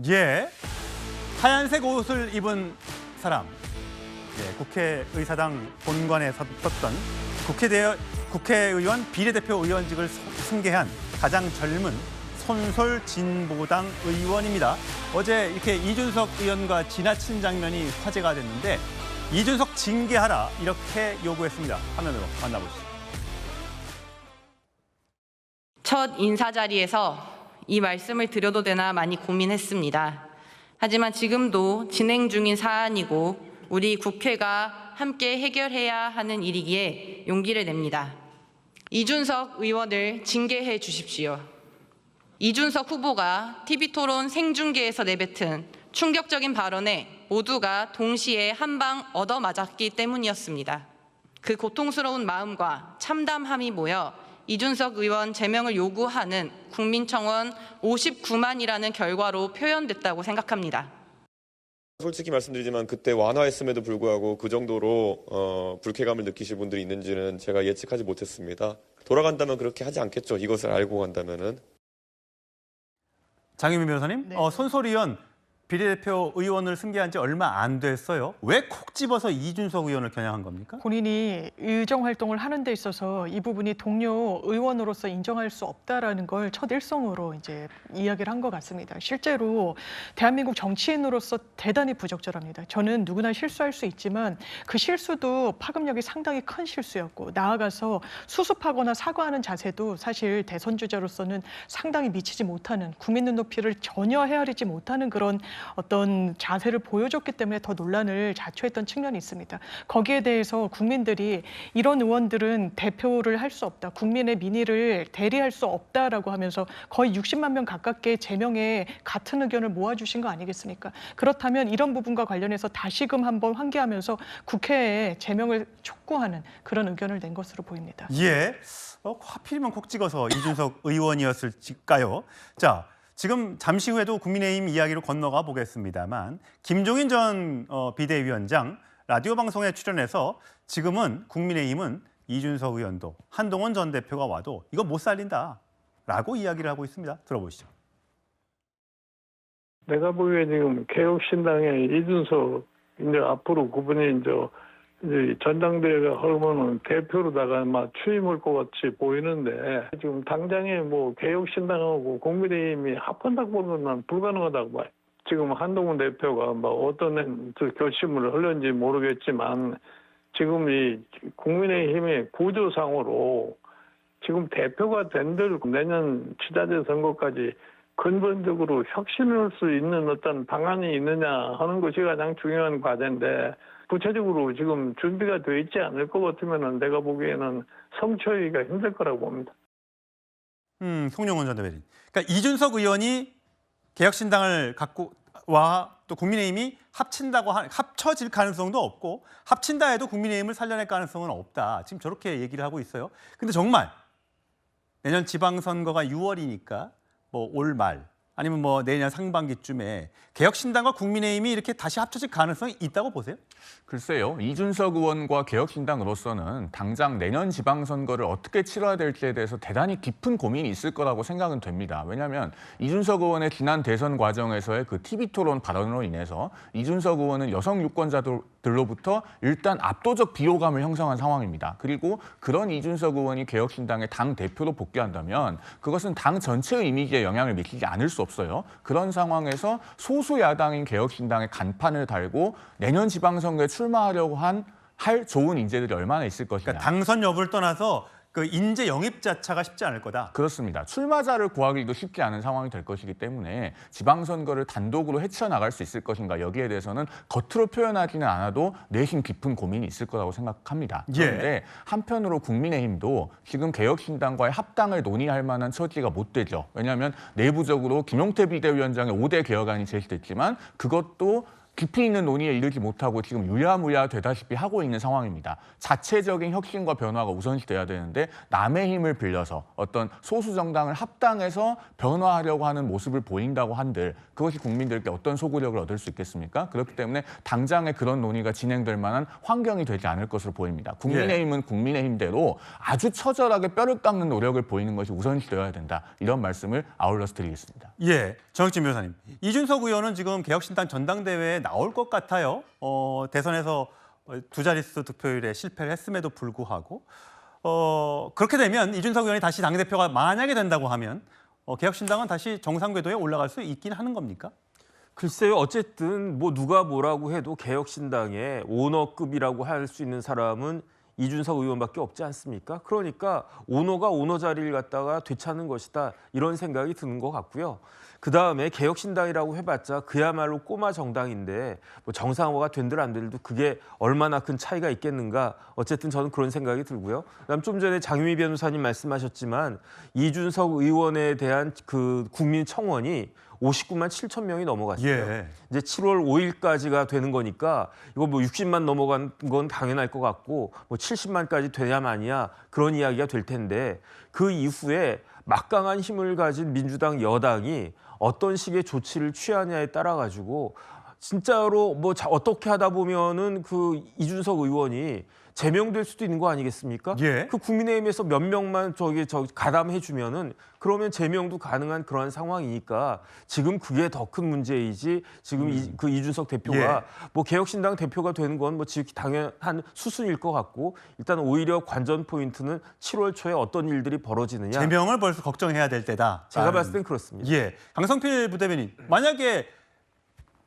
예, 하얀색 옷을 입은 사람, 국회의사당 본관에 섰던 국회의원 비례대표 의원직을 승계한 가장 젊은 손솔진보당 의원입니다. 어제 이렇게 이준석 의원과 지나친 장면이 화제가 됐는데 이준석 징계하라 이렇게 요구했습니다. 화면으로 만나보시죠. 첫 인사 자리에서 이 말씀을 드려도 되나 많이 고민했습니다. 하지만 지금도 진행 중인 사안이고 우리 국회가 함께 해결해야 하는 일이기에 용기를 냅니다. 이준석 의원을 징계해 주십시오. 이준석 후보가 TV토론 생중계에서 내뱉은 충격적인 발언에 모두가 동시에 한 방 얻어맞았기 때문이었습니다. 그 고통스러운 마음과 참담함이 모여 이준석 의원 제명을 요구하는 국민청원 59만이라는 결과로 표현됐다고 생각합니다. 솔직히 말씀드리지만 그때 완화했음에도 불구하고 그 정도로 불쾌감을 느끼실 분들이 있는지는 제가 예측하지 못했습니다. 돌아간다면 그렇게 하지 않겠죠. 이것을 알고 간다면은. 장유민 변호사님, 네. 손솔 의원 비례대표 의원을 승계한 지 얼마 안 됐어요. 왜 콕 집어서 이준석 의원을 겨냥한 겁니까? 본인이 의정 활동을 하는 데 있어서 이 부분이 동료 의원으로서 인정할 수 없다라는 걸 첫 일성으로 이제 이야기를 한 것 같습니다. 실제로 대한민국 정치인으로서 대단히 부적절합니다. 저는 누구나 실수할 수 있지만 그 실수도 파급력이 상당히 큰 실수였고 나아가서 수습하거나 사과하는 자세도 사실 대선 주자로서는 상당히 미치지 못하는 국민 눈높이를 전혀 헤아리지 못하는 그런 어떤 자세를 보여줬기 때문에 더 논란을 자초했던 측면이 있습니다. 거기에 대해서 국민들이 이런 의원들은 대표를 할 수 없다. 국민의 민의를 대리할 수 없다라고 하면서 거의 60만 명 가깝게 제명에 같은 의견을 모아주신 거 아니겠습니까? 그렇다면 이런 부분과 관련해서 다시금 한번 환기하면서 국회에 제명을 촉구하는 그런 의견을 낸 것으로 보입니다. 예, 하필이면 콕 찍어서 이준석 의원이었을까요? 자, 지금 잠시 후에도 국민의힘 이야기로 건너가 보겠습니다만 김종인 전 비대위원장 라디오 방송에 출연해서 지금은 국민의힘은 이준석 의원도 한동훈 전 대표가 와도 이거 못 살린다라고 이야기를 하고 있습니다. 들어보시죠. 내가 보기에 지금 개혁신당의 이준석 이제 앞으로 그분이 이제 전당대회가 흐르면은 대표로다가 막 취임할 것 같이 보이는데 지금 당장에 뭐 개혁신당하고 국민의힘이 합한다고 보면 난 불가능하다고 봐요. 지금 한동훈 대표가 뭐 어떤 결심을 하려는지 모르겠지만 지금 이 국민의힘의 구조상으로 지금 대표가 된들 내년 취자재 선거까지 근본적으로 혁신을 할 수 있는 어떤 방안이 있느냐 하는 것이 가장 중요한 과제인데 구체적으로 지금 준비가 돼 있지 않을 것 같으면 내가 보기에는 성취하기가 힘들 거라고 봅니다. 송영원 전 대변인. 그러니까 이준석 의원이 개혁신당을 갖고 와 또 국민의힘이 합쳐질 가능성도 없고 합친다 해도 국민의힘을 살려낼 가능성은 없다. 지금 저렇게 얘기를 하고 있어요. 근데 정말 내년 지방선거가 6월이니까 뭐 올 말 아니면 뭐 내년 상반기쯤에 개혁신당과 국민의힘이 이렇게 다시 합쳐질 가능성이 있다고 보세요? 글쎄요. 이준석 의원과 개혁신당으로서는 당장 내년 지방선거를 어떻게 치러야 될지에 대해서 대단히 깊은 고민이 있을 거라고 생각은 됩니다. 왜냐하면 이준석 의원의 지난 대선 과정에서의 그 TV토론 발언으로 인해서 이준석 의원은 여성 유권자들로부터 일단 압도적 비호감을 형성한 상황입니다. 그리고 그런 이준석 의원이 개혁신당의 당 대표로 복귀한다면 그것은 당 전체의 이미지에 영향을 미치지 않을 수 없어요. 그런 상황에서 소수 야당인 개혁신당의 간판을 달고 내년 지방선거에 출마하려고 할 좋은 인재들이 얼마나 있을 것이냐. 그러니까 당선 여부를 떠나서 그 인재 영입 자체가 쉽지 않을 거다. 그렇습니다. 출마자를 구하기도 쉽지 않은 상황이 될 것이기 때문에 지방선거를 단독으로 헤쳐나갈 수 있을 것인가 여기에 대해서는 겉으로 표현하지는 않아도 내심 깊은 고민이 있을 거라고 생각합니다. 그런데 한편으로 국민의힘도 지금 개혁신당과의 합당을 논의할 만한 처지가 못 되죠. 왜냐하면 내부적으로 김용태 비대위원장의 5대 개혁안이 제시됐지만 그것도 깊이 있는 논의에 이르지 못하고 지금 유야무야 되다시피 하고 있는 상황입니다. 자체적인 혁신과 변화가 우선시돼야 되는데 남의 힘을 빌려서 어떤 소수 정당을 합당해서 변화하려고 하는 모습을 보인다고 한들 그것이 국민들께 어떤 소구력을 얻을 수 있겠습니까? 그렇기 때문에 당장에 그런 논의가 진행될 만한 환경이 되지 않을 것으로 보입니다. 국민의힘은 국민의힘대로 아주 처절하게 뼈를 깎는 노력을 보이는 것이 우선시되어야 된다. 이런 말씀을 아울러서 드리겠습니다. 예, 정혁진 변호사님. 이준석 의원은 지금 개혁신당 전당대회에 나올 것 같아요. 대선에서 두 자릿수 득표율에 실패를 했음에도 불구하고 그렇게 되면 이준석 의원이 다시 당대표가 만약에 된다고 하면 개혁신당은 다시 정상 궤도에 올라갈 수 있긴 하는 겁니까? 글쎄요. 어쨌든 뭐 누가 뭐라고 해도 개혁신당의 오너급이라고 할 수 있는 사람은 이준석 의원밖에 없지 않습니까? 그러니까 오너가 오너 자리를 갖다가 되찾는 것이다. 이런 생각이 드는 것 같고요. 그다음에 개혁신당이라고 해봤자 그야말로 꼬마 정당인데 뭐 정상화가 된들 안 될도 그게 얼마나 큰 차이가 있겠는가. 어쨌든 저는 그런 생각이 들고요. 그다음 좀 전에 장유미 변호사님 말씀하셨지만 이준석 의원에 대한 그 국민 청원이 59만 7천 명이 넘어갔어요. 예. 이제 7월 5일까지가 되는 거니까 이거 뭐 60만 넘어간 건 당연할 것 같고 뭐 70만까지 되냐마냐 그런 이야기가 될 텐데 그 이후에 막강한 힘을 가진 민주당 여당이 어떤 식의 조치를 취하냐에 따라 가지고 진짜로 뭐 어떻게 하다 보면은 그 이준석 의원이 제명될 수도 있는 거 아니겠습니까? 예. 그 국민의힘에서 몇 명만 가담해 주면은 그러면 제명도 가능한 그런 상황이니까 지금 그게 더 큰 문제이지 지금 그 이준석 대표가 뭐 개혁신당 대표가 되는 건 뭐 지극히 당연한 수순일 것 같고 일단 오히려 관전 포인트는 7월 초에 어떤 일들이 벌어지느냐. 제명을 벌써 걱정해야 될 때다. 제가 봤을 땐 그렇습니다. 예, 강성필 부대변인. 만약에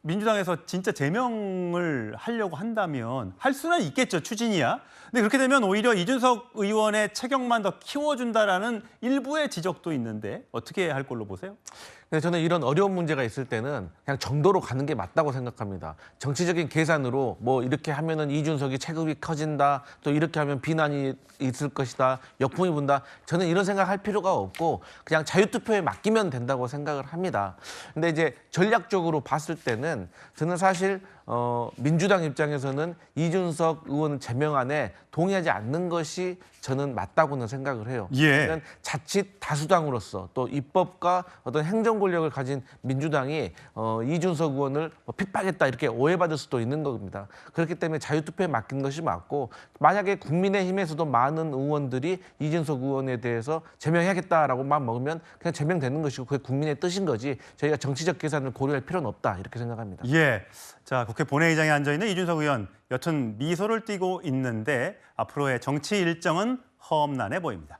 민주당에서 진짜 제명을 하려고 한다면 할 수는 있겠죠, 추진이야. 근데 그렇게 되면 오히려 이준석 의원의 체격만 더 키워준다라는 일부의 지적도 있는데 어떻게 할 걸로 보세요? 근데 저는 이런 어려운 문제가 있을 때는 그냥 정도로 가는 게 맞다고 생각합니다. 정치적인 계산으로 뭐 이렇게 하면은 이준석이 체급이 커진다, 또 이렇게 하면 비난이 있을 것이다, 역풍이 분다. 저는 이런 생각할 필요가 없고 그냥 자유투표에 맡기면 된다고 생각을 합니다. 근데 이제 전략적으로 봤을 때는 저는 사실 민주당 입장에서는 이준석 의원 제명안에 동의하지 않는 것이 저는 맞다고는 생각을 해요. 예. 그러니까 자칫 다수당으로서 또 입법과 어떤 행정 권력을 가진 민주당이 이준석 의원을 핍박했다 이렇게 오해받을 수도 있는 겁니다. 그렇기 때문에 자유투표에 맡긴 것이 맞고 만약에 국민의힘에서도 많은 의원들이 이준석 의원에 대해서 제명해야겠다라고 마음 먹으면 그냥 제명되는 것이고 그게 국민의 뜻인 거지 저희가 정치적 계산을 고려할 필요는 없다 이렇게 생각합니다. 예. 자, 국회 본회의장에 앉아 있는 이준석 의원 여튼 미소를 띠고 있는데 앞으로의 정치 일정은 험난해 보입니다.